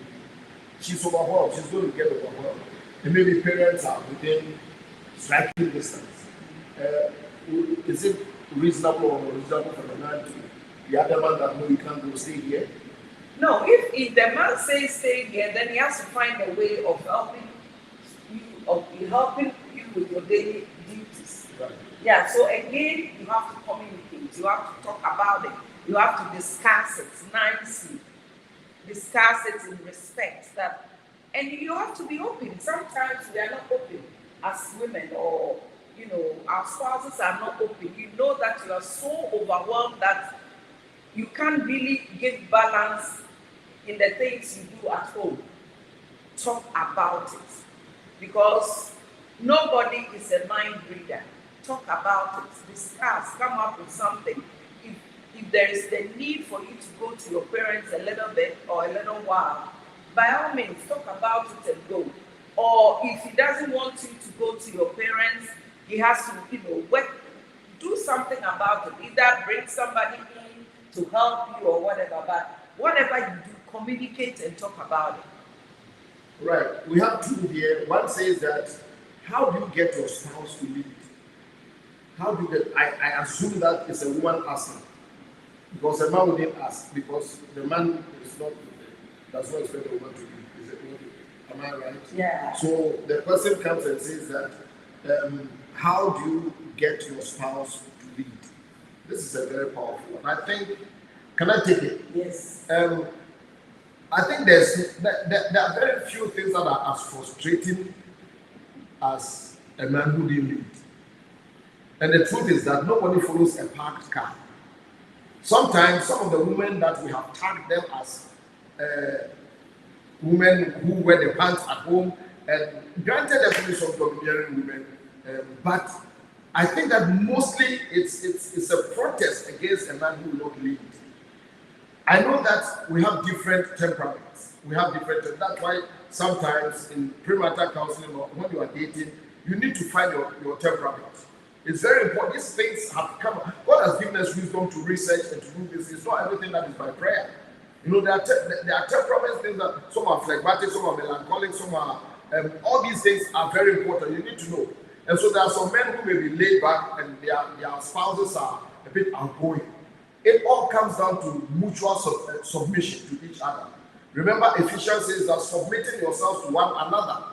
Speaker 3: She's overwhelmed. She's going to get overwhelmed. And maybe parents are within striking distance. Is it reasonable or unreasonable for the man to the other man that no, you can't go, stay here?
Speaker 1: No, if the man says stay here, then he has to find a way of helping you with your daily duties.
Speaker 3: Right.
Speaker 1: Yeah, so again, you have to communicate. You have to talk about it. You have to discuss it nicely. Discuss it in respect that, and you have to be open. Sometimes we are not open as women, or our spouses are not open. You know that you are so overwhelmed that you can't really give balance in the things you do at home. Talk about it, because nobody is a mind reader. Talk about it, discuss, come up with something. If there is the need for you to go to your parents a little bit or a little while, by all means, talk about it and go. Or if he doesn't want you to go to your parents, he has to, do something about it. Either bring somebody in to help you or whatever. But whatever you do, communicate and talk about it.
Speaker 3: Right. We have 2 here. One says that, how do you get your spouse to lead? How do you get? I assume that it's a woman asking. Because a man wouldn't ask, because the man is not, does not expect the woman to lead. Am I right?
Speaker 1: Yeah.
Speaker 3: So the person comes and says that, how do you get your spouse to lead? This is a very powerful one. I think, can I take it?
Speaker 1: Yes.
Speaker 3: I think there are very few things that are as frustrating as a man who didn't lead. And the truth is that nobody follows a parked car. Sometimes some of the women that we have tagged them as women who wear the pants at home, and granted there's some domineering women, but I think that mostly it's a protest against a man who will not lead. I know that we have different temperaments. That's why sometimes in premarital counseling or when you are dating, you need to find your temperament. It's very important. These things have come. God has given us wisdom to research and to do this. It's not everything that is by prayer. There are temperaments, things that some are phlegmatic, some are melancholic, some are. All these things are very important. You need to know. And so there are some men who may be laid back and their spouses are a bit outgoing. It all comes down to mutual submission to each other. Remember, Ephesians says that submitting yourselves to one another.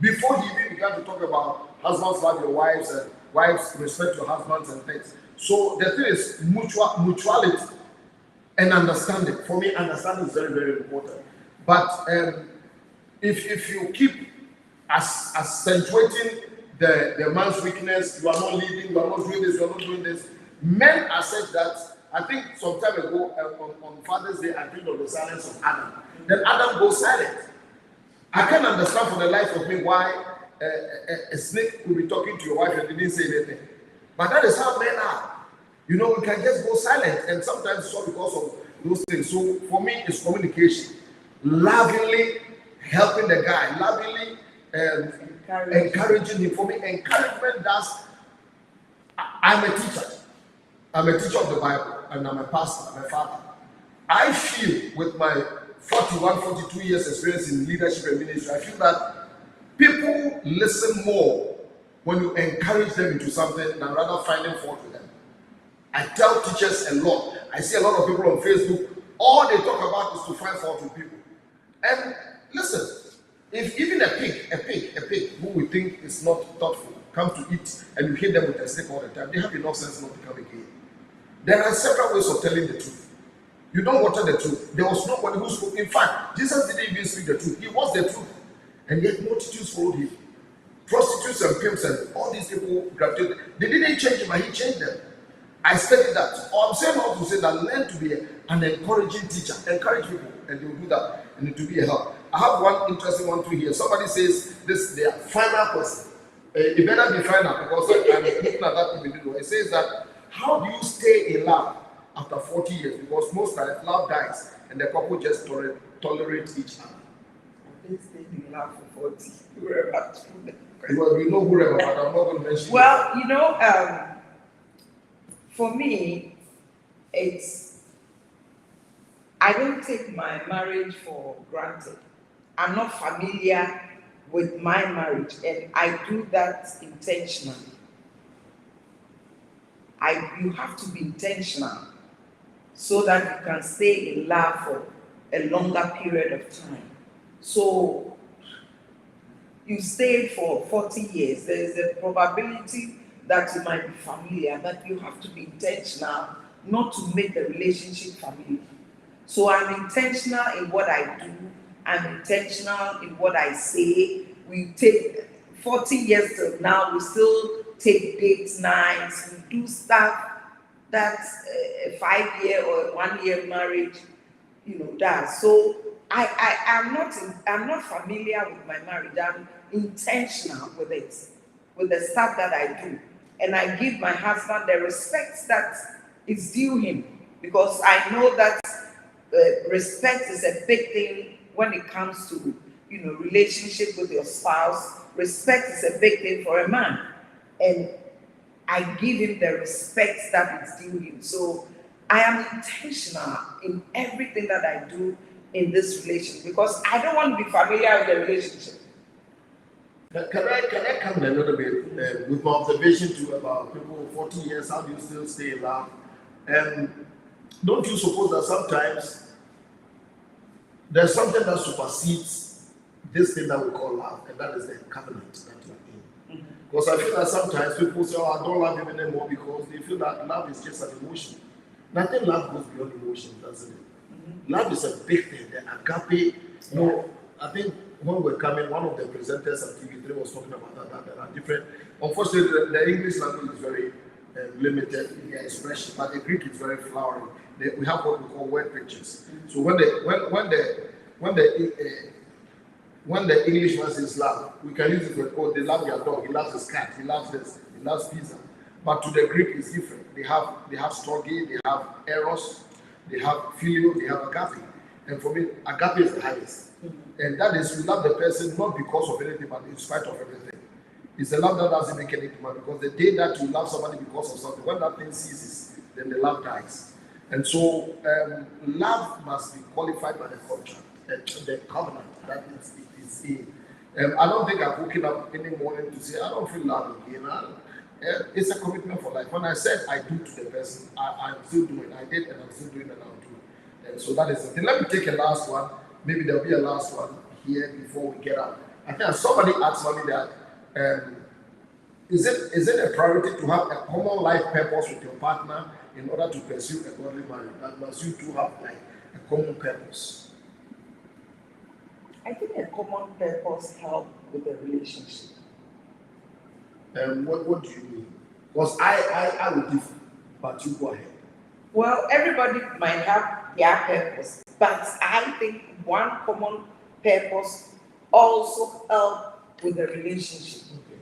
Speaker 3: Before he even began to talk about husbands love your wives and wives respect your husbands and things. So the thing is mutuality and understanding. For me, understanding is very, very important. But if you keep accentuating the man's weakness, you are not leading, you are not doing this, you are not doing this. Men are such that, I think some time ago on Father's Day, I dreamed of the silence of Adam. Then Adam goes silent. I can't understand for the life of me why a snake could be talking to your wife and didn't say anything. But that is how men are. We can just go silent, and sometimes it's all because of those things. So for me, it's communication. lovingly helping the guy, lovingly encouraging him. For me, encouragement does. I'm a teacher. I'm a teacher of the Bible, and I'm a pastor, I'm a father. I feel with my 41, 42 years experience in leadership and ministry, I feel that people listen more when you encourage them into something than rather finding fault with them. I tell teachers a lot. I see a lot of people on Facebook, all they talk about is to find fault with people. And listen, if even a pig who we think is not thoughtful, comes to eat and you hit them with a stick all the time, they have enough sense not to come again. There are several ways of telling the truth. You don't water the truth. There was nobody who spoke. In fact, Jesus didn't even speak the truth. He was the truth. And yet multitudes followed him. Prostitutes and pimps and all these people gravitated. They didn't change him, but he changed them. I studied that. Or I'm saying all to say that learn to be an encouraging teacher. Encourage people and they will do that. And it will be a help. I have one interesting one too here. Somebody says this, their final question. It better be final because I'm looking at that individual. It says that how do you stay in love after 40 years? Because most times love dies and the couple just tolerate each other.
Speaker 1: I've been staying in love for 40. Whoever.
Speaker 3: Well, we know whoever, but I'm not going to mention.
Speaker 1: Well, for me, I don't take my marriage for granted. I'm not familiar with my marriage, and I do that intentionally. You have to be intentional so that you can stay in love for a longer period of time. So you stayed for 40 years, there is a probability that you might be familiar, but you have to be intentional not to make the relationship familiar. So I'm intentional in what I do, I'm intentional in what I say. We take 40 years till now, we still take dates nights, we do stuff that's a 5-year or a 1-year marriage, does. So I'm not familiar with my marriage. I'm intentional with it, with the stuff that I do. And I give my husband the respect that is due him, because I know that respect is a big thing when it comes to relationship with your spouse. Respect is a big thing for a man, and I give him the respect that is due him. So I am intentional in everything that I do in this relationship, because I don't want to be familiar with the relationship.
Speaker 3: Can I come in a little bit with my observation to about people 40 years, how do you still stay in love? Don't you suppose that sometimes there's something that supersedes this thing that we call love, and that is the covenant that you are in? Because I feel that sometimes people say, I don't love him anymore, because they feel that love is just an emotion. And I think love goes beyond emotion, doesn't it? Love is a big thing. The agape, I think when we're coming, one of the presenters at TV3 was talking about that there are different. Unfortunately, the English language is very limited in their expression, but the Greek is very flowery. We have what we call word pictures. So when the English one says love, we can use it for, they love their dog, he loves his cat, he loves this, he loves pizza. But to the Greek, it's different. They have storge, they have eros, they have phileo, they have agape. And for me, agape is the highest. And that is, you love the person not because of anything, but in spite of everything. It's a love that doesn't make any demand, because the day that you love somebody because of something, when that thing ceases, then the love dies. And so, love must be qualified by the contract, the covenant that it's in. I don't think I've woken up any morning to say, I don't feel love again. It's a commitment for life. When I said I do to the person, I'm still doing. I did, and I'm still doing, and I'll do. And so that is it. Let me take a last one. Maybe there'll be a last one here before we get out. I think somebody asked me that, is it a priority to have a common life purpose with your partner in order to pursue a godly marriage? That must you two have like a common purpose?
Speaker 1: I think a common purpose helps with the relationship.
Speaker 3: What do you mean? Because I would differ, but you go ahead.
Speaker 1: Well, everybody might have their purpose, but I think one common purpose also helps with the relationship.
Speaker 3: Okay.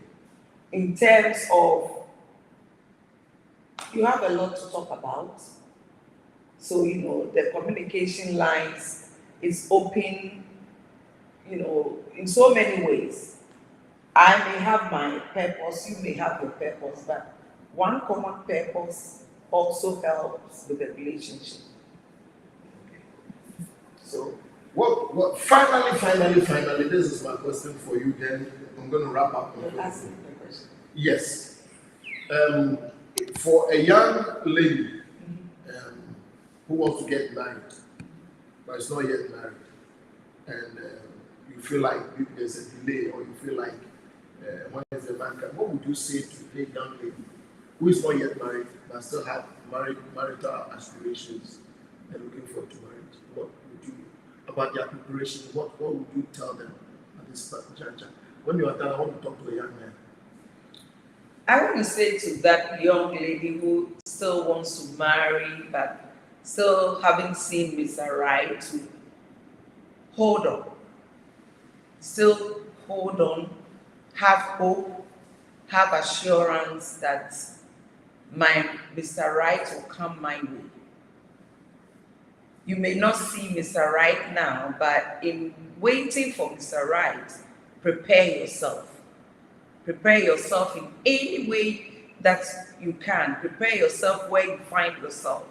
Speaker 1: In terms of, you have a lot to talk about. So, the communication lines is open, in so many ways. I may have my purpose, you may have your purpose, but one common purpose also helps with the relationship.
Speaker 3: So, finally, this is my question for you. Then I'm going to wrap up.
Speaker 1: Ask me the question.
Speaker 3: Yes. For a young lady who wants to get married, but is not yet married, and you feel like maybe there's a delay, or you feel like when is the man coming, what would you say to a young lady who is not yet married but still have marital aspirations and looking forward to marriage? What would you, about their preparation, what would you tell them at this juncture? When you are done, I want to talk to a young man.
Speaker 1: I want to say to that young lady who still wants to marry but still haven't seen Mr. Right, to hold on. Still hold on, have hope, have assurance that my Mr. Right will come my way. You may not see Mr. Right now, but in waiting for Mr. Right, prepare yourself. Prepare yourself in any way that you can. Prepare yourself where you find yourself.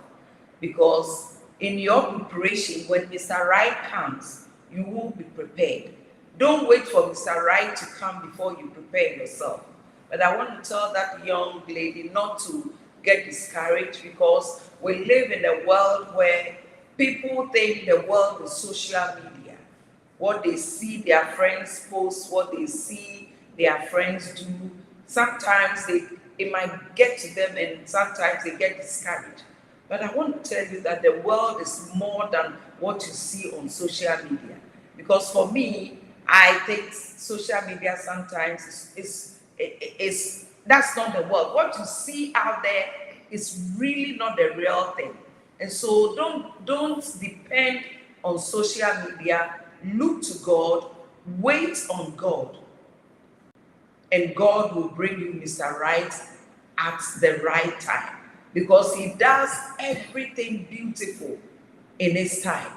Speaker 1: Because in your preparation, when Mr. Right comes, you will be prepared. Don't wait for Mr. Right to come before you prepare yourself. But I want to tell that young lady not to get discouraged, because we live in a world where people think the world is social media. What they see their friends post, what they see their friends do, sometimes it might get to them and sometimes they get discouraged. But I want to tell you that the world is more than what you see on social media. Because for me, I think social media sometimes is that's not the world. What you see out there is really not the real thing. And so don't depend on social media. Look to God, wait on God, and God will bring you Mr. Right at the right time, because He does everything beautiful in His time.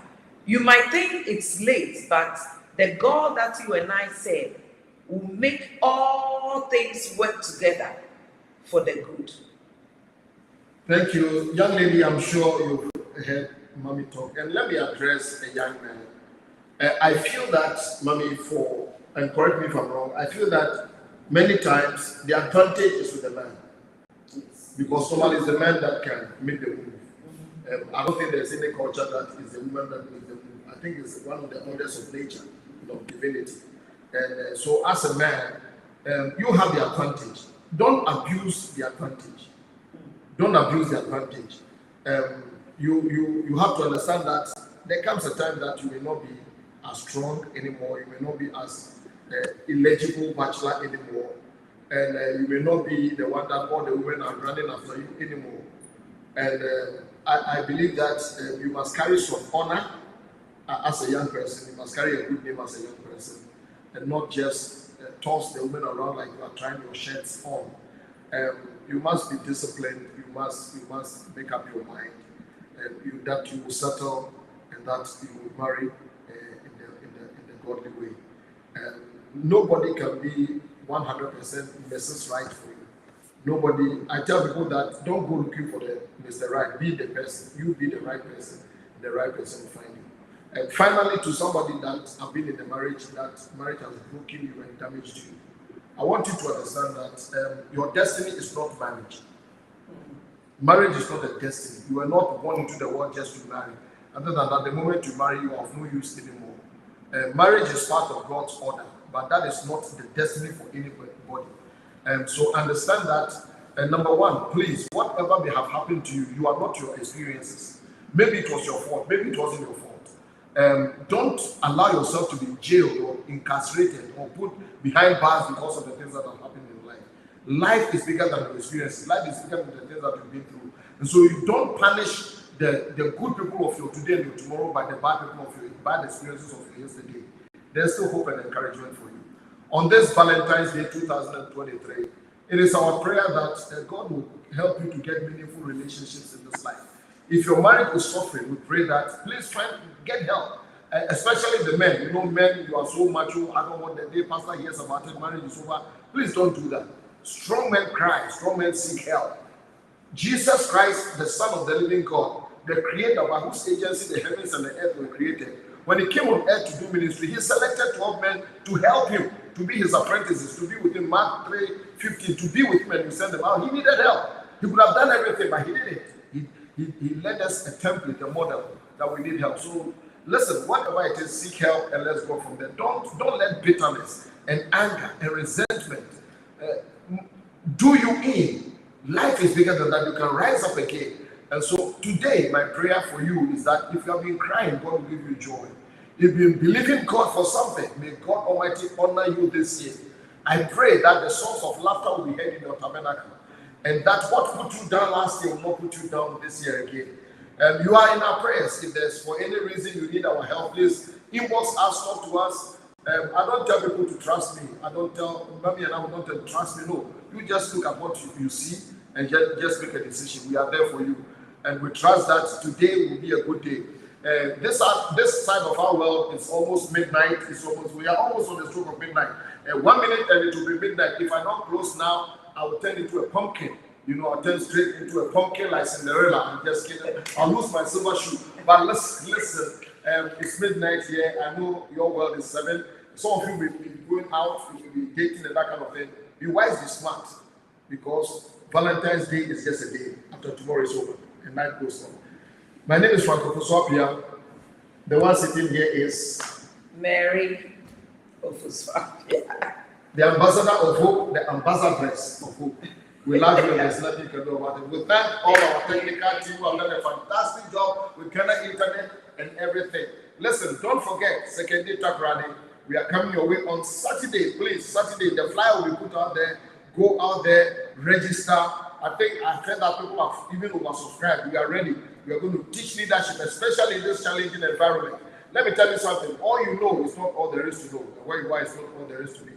Speaker 1: You might think it's late, but the God that you and I serve will make all things work together for the good.
Speaker 3: Thank you, young lady. I'm sure you've heard Mommy talk, and let me address a young man. I feel that, Mommy, and correct me if I'm wrong, I feel that many times the advantage is with the man, because normally it's the man that can make the move. I don't think there's any culture that is the woman that makes the move. I think it's one of the orders of nature, of divinity. And so, as a man, you have the advantage. Don't abuse the advantage. Don't abuse the advantage. You have to understand that there comes a time that you may not be as strong anymore. You may not be as eligible bachelor anymore, and you may not be the one that all the women are running after you anymore. And I believe that you must carry some honor as a young person. You must carry a good name as a young person, and not just toss the women around like you are trying your shirts on. You must be disciplined. You must make up your mind, and that you will settle, and that you will marry in the godly way. Nobody can be 100% Mrs. Right for you. Nobody. I tell people that don't go looking for the Mr. Right. Be the person. You be the right person. The right person will find you. And finally, to somebody that have been in a marriage, that marriage has broken you and damaged you, I want you to understand that your destiny is not marriage. Marriage is not a destiny. You are not born into the world just to marry. Other than that, the moment you marry, you have no use anymore. Marriage is part of God's order, but that is not the destiny for anybody. So understand that, number one, please, whatever may have happened to you, you are not your experiences. Maybe it was your fault, maybe it wasn't your fault. Don't allow yourself to be jailed or incarcerated or put behind bars because of the things that have happened in life. Life is bigger than your experiences. Life is bigger than the things that you've been through. And so you don't punish the good people of your today and your tomorrow by the bad people of your bad experiences of your yesterday. There's still hope and encouragement for you. On this Valentine's Day 2023, it is our prayer that God will help you to get meaningful relationships in this life. If your marriage is suffering, we pray that please get help. especially the men. You know, men, you are so macho. I don't want the day pastor hears about it, marriage is over. Please don't do that. Strong men cry, strong men seek help. Jesus Christ, the Son of the living God, the creator by whose agency the heavens and the earth were created, when he came on earth to do ministry, he selected 12 men to help him, to be his apprentices, to be with him. Mark 3:15, to be with him, and he sent them out. He needed help. He could have done everything, but he didn't. He led us a template, a model that we need help. So listen, whatever it is, seek help and let's go from there. Don't let bitterness and anger and resentment do you in. Life is bigger than that. You can rise up again. And so today, my prayer for you is that if you have been crying, God will give you joy. If you've been believing God for something, may God Almighty honor you this year. I pray that the source of laughter will be heard in your tabernacle, and that what put you down last year will not put you down this year again. You are in our prayers. If there's for any reason you need our help, please inbox us, talk to us. I don't tell people to trust me. I don't tell Mommy and I don't tell trust me. No, you just look at what you see and just make a decision. We are there for you, and we trust that today will be a good day. This side of our world is almost midnight. We are almost on the stroke of midnight. 1 minute and it will be midnight. If I don't close now, I will turn into a pumpkin. You know, I'll turn straight into a pumpkin like Cinderella. I'm just kidding. I'll lose my silver shoe. But listen, it's midnight here. I know your world is 7. Some of you will be going out, you will be dating and that kind of thing. Be wise, be smart, because Valentine's Day is just a day. After tomorrow is over, and night goes on. My name is Ofosu-Appiah. The one sitting here is
Speaker 1: Mary Ofosu-Appiah,
Speaker 3: the ambassador of hope, the ambassadress of hope. We love you, and there's nothing you can do about it. We thank all our technical team who have done a fantastic job with Ghana Internet and everything. Listen, don't forget, second day talk rally. We are coming your way on Saturday. Please, Saturday, the flyer will be put out there. Go out there, register. I heard that people have even oversubscribed. We are ready. We are going to teach leadership, especially in this challenging environment. Let me tell you something. All you know is not all there is to know. And where you are is not all there is to be.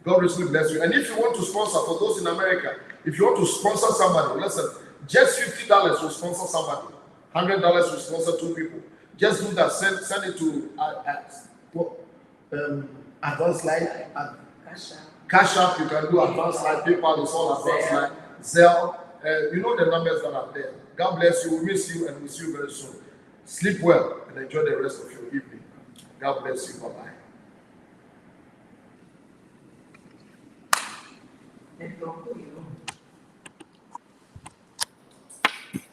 Speaker 3: God richly bless you. And if you want to sponsor, for those in America, if you want to sponsor somebody, listen, just $50 will sponsor somebody. $100 will sponsor 2 people. Just do that. Send it to Advanced Life. Cash App, you can do Advanced Life. PayPal is all Advanced Life. Zelle. You know the numbers that are there. God bless you. We miss you and we'll see you very soon. Sleep well and enjoy the rest of your evening. God bless you. Bye-bye.